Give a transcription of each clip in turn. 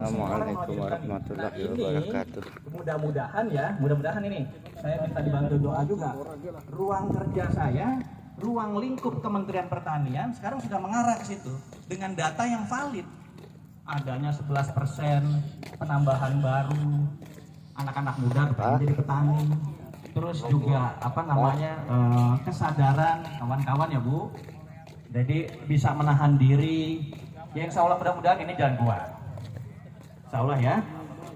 Assalamualaikum warahmatullahi wabarakatuh. Mudah-mudahan ini saya minta dibantu doa juga. Ruang kerja saya, ruang lingkup Kementerian Pertanian sekarang sudah mengarah ke situ dengan data yang valid. Adanya 11% penambahan baru anak-anak muda menjadi petani. Terus juga kesadaran kawan-kawan ya Bu. Jadi bisa menahan diri. Ya insya Allah mudah-mudahan ini jalan keluar. Insya Allah ya.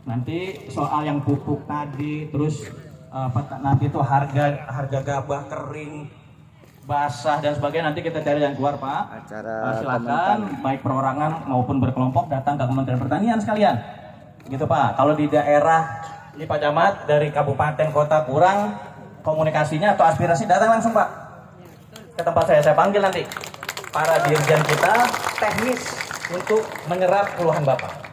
Nanti soal yang pupuk tadi, terus nanti itu harga gabah kering, basah dan sebagainya, nanti kita cari jalan keluar Pak. Silakan baik perorangan maupun berkelompok datang ke Kementerian Pertanian sekalian. Gitu Pak. Kalau di daerah ini Pak Camat dari kabupaten kota kurang komunikasinya atau aspirasi, datang langsung Pak ke tempat saya panggil nanti para dirjen kita teknis untuk menyerap keluhan Bapak.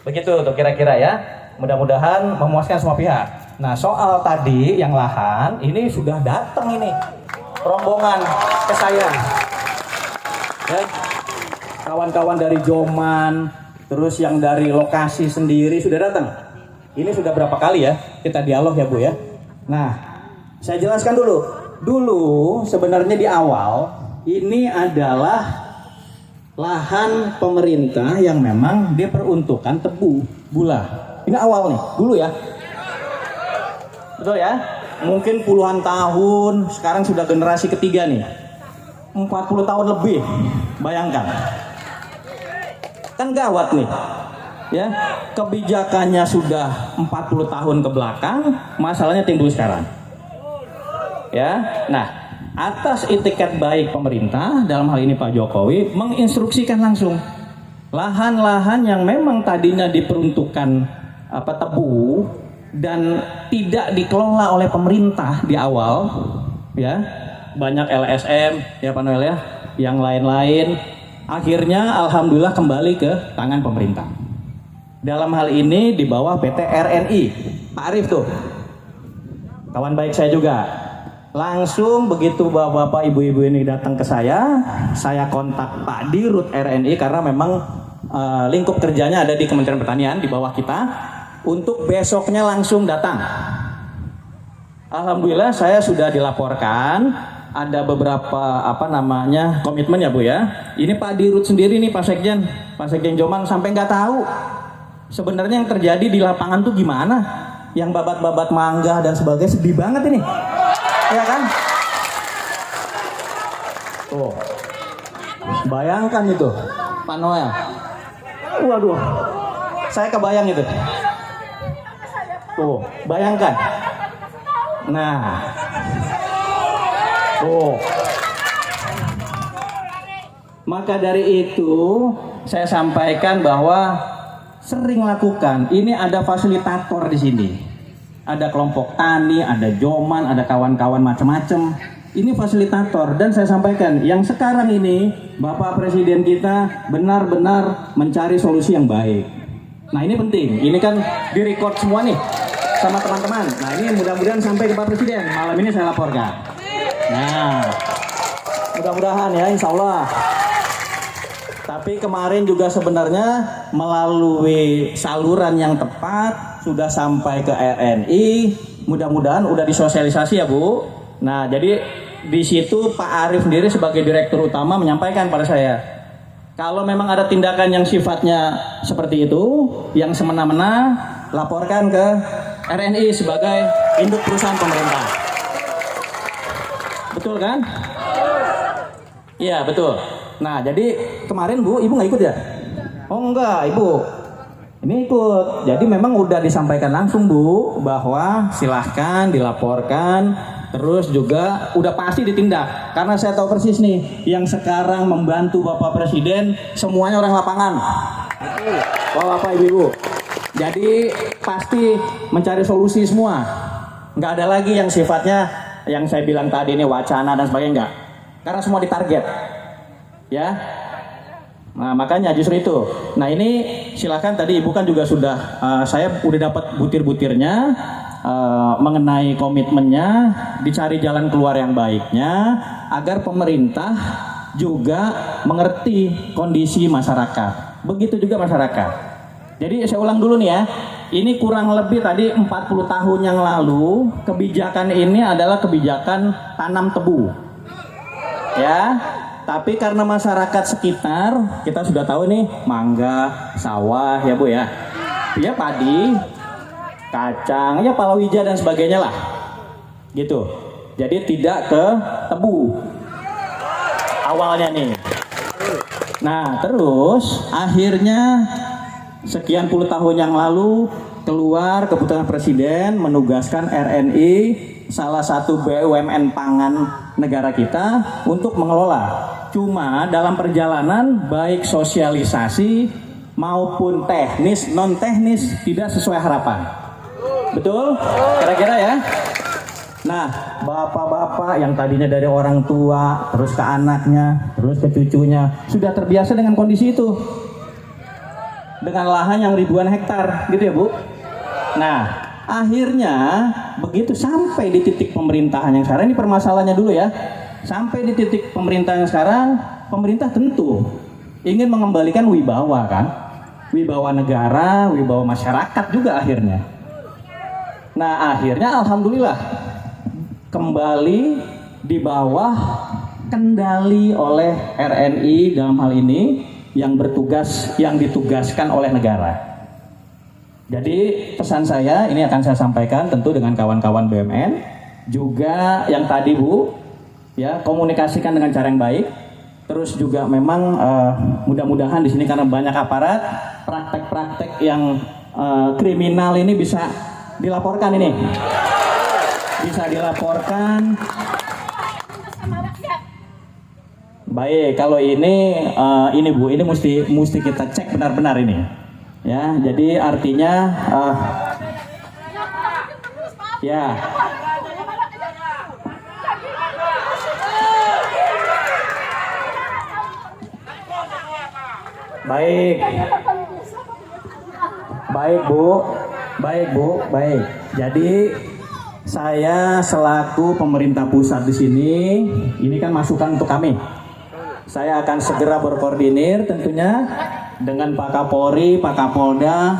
Begitu tuh kira-kira ya. Mudah-mudahan memuaskan semua pihak. Nah, soal tadi yang lahan, ini sudah datang ini rombongan ke saya. Ya. Kawan-kawan dari Joman, terus yang dari lokasi sendiri sudah datang. Ini sudah berapa kali ya kita dialog ya Bu ya. Nah, saya jelaskan dulu. Dulu sebenarnya di awal ini adalah lahan pemerintah yang memang diperuntukkan tebu gula. Ini awal nih, dulu ya. Betul ya? Mungkin puluhan tahun, sekarang sudah generasi ketiga nih. 40 tahun lebih. Bayangkan. Kan gawat nih. Ya, kebijakannya sudah 40 tahun ke belakang, masalahnya timbul sekarang. Ya. Nah, atas itikat baik pemerintah, dalam hal ini Pak Jokowi, menginstruksikan langsung lahan-lahan yang memang tadinya diperuntukkan tebu dan tidak dikelola oleh pemerintah di awal, ya banyak LSM, ya Pak Noel ya, yang lain-lain, akhirnya alhamdulillah kembali ke tangan pemerintah. Dalam hal ini di bawah PT RNI, Pak Arif tuh, kawan baik saya juga. Langsung begitu bapak-bapak ibu-ibu ini datang ke saya kontak Pak Dirut RNI karena memang lingkup kerjanya ada di Kementerian Pertanian di bawah kita, untuk besoknya langsung datang. Alhamdulillah saya sudah dilaporkan ada beberapa komitmen ya Bu ya. Ini Pak Dirut sendiri nih Pak Sekjen Joman sampai nggak tahu sebenarnya yang terjadi di lapangan tuh gimana, yang babat-babat mangga dan sebagainya, sedih banget ini. Ya kan? Tuh. Bayangkan itu, Pak Noel. Waduh. Saya kebayang itu. Tuh, bayangkan. Nah. Tuh. Maka dari itu, saya sampaikan bahwa sering lakukan. Ini ada fasilitator di sini. Ada kelompok tani, ada Joman, ada kawan-kawan macam-macam. Ini fasilitator, dan saya sampaikan yang sekarang ini Bapak Presiden kita benar-benar mencari solusi yang baik. Nah ini penting, ini kan direkod semua nih sama teman-teman. Nah ini mudah-mudahan sampai ke Pak Presiden. Malam ini saya laporkan. Nah mudah-mudahan ya, insya Allah. Tapi kemarin juga sebenarnya melalui saluran yang tepat sudah sampai ke RNI, mudah-mudahan udah disosialisasi ya Bu. Nah jadi di situ Pak Arif sendiri sebagai direktur utama menyampaikan pada saya, kalau memang ada tindakan yang sifatnya seperti itu, yang semena-mena, laporkan ke RNI sebagai induk perusahaan pemerintah. Betul kan? Iya betul. Nah jadi kemarin Bu, Ibu nggak ikut ya? Oh enggak Ibu, ini ikut. Jadi memang udah disampaikan langsung Bu, bahwa silahkan dilaporkan, terus juga udah pasti ditindak. Karena saya tahu persis nih, yang sekarang membantu Bapak Presiden semuanya orang lapangan. Bapak Ibu. Jadi pasti mencari solusi semua. Nggak ada lagi yang sifatnya yang saya bilang tadi ini wacana dan sebagainya, enggak. Karena semua ditarget. Ya, nah makanya justru itu. Nah ini silakan, tadi Ibu kan juga sudah, saya udah dapat butir-butirnya mengenai komitmennya, dicari jalan keluar yang baiknya agar pemerintah juga mengerti kondisi masyarakat. Begitu juga masyarakat. Jadi saya ulang dulu nih ya. Ini kurang lebih tadi 40 tahun yang lalu kebijakan ini adalah kebijakan tanam tebu. Ya. Tapi karena masyarakat sekitar kita sudah tahu nih mangga, sawah ya Bu ya. Ya padi, kacang, ya palawija dan sebagainya lah. Gitu. Jadi tidak ke tebu. Awalnya nih. Nah, terus akhirnya sekian puluh tahun yang lalu keluar keputusan presiden menugaskan RNI, salah satu BUMN pangan negara kita, untuk mengelola. Cuma dalam perjalanan baik sosialisasi maupun teknis, non teknis tidak sesuai harapan. Betul? Kira-kira ya? Nah, bapak-bapak yang tadinya dari orang tua, terus ke anaknya, terus ke cucunya, sudah terbiasa dengan kondisi itu. Dengan lahan yang ribuan hektar, gitu ya Bu? Nah, akhirnya begitu sampai di titik pemerintahan yang sekarang, ini permasalahannya dulu ya. Sampai di titik pemerintahan yang sekarang, pemerintah tentu ingin mengembalikan wibawa kan? Wibawa negara, wibawa masyarakat juga akhirnya. Nah, akhirnya alhamdulillah kembali di bawah kendali oleh RNI dalam hal ini yang ditugaskan oleh negara. Jadi pesan saya ini akan saya sampaikan tentu dengan kawan-kawan BUMN juga yang tadi Bu ya, komunikasikan dengan cara yang baik. Terus juga memang mudah-mudahan di sini karena banyak aparat, praktek-praktek yang kriminal ini bisa dilaporkan ini. Bisa dilaporkan. Baik, kalau ini Bu, ini mesti kita cek benar-benar ini. Ya, jadi artinya ya. Baik. Baik, Bu. Baik, Bu. Baik. Jadi saya selaku pemerintah pusat di sini, ini kan masukan untuk kami. Saya akan segera berkoordinir tentunya dengan Pak Kapolri, Pak Kapolda,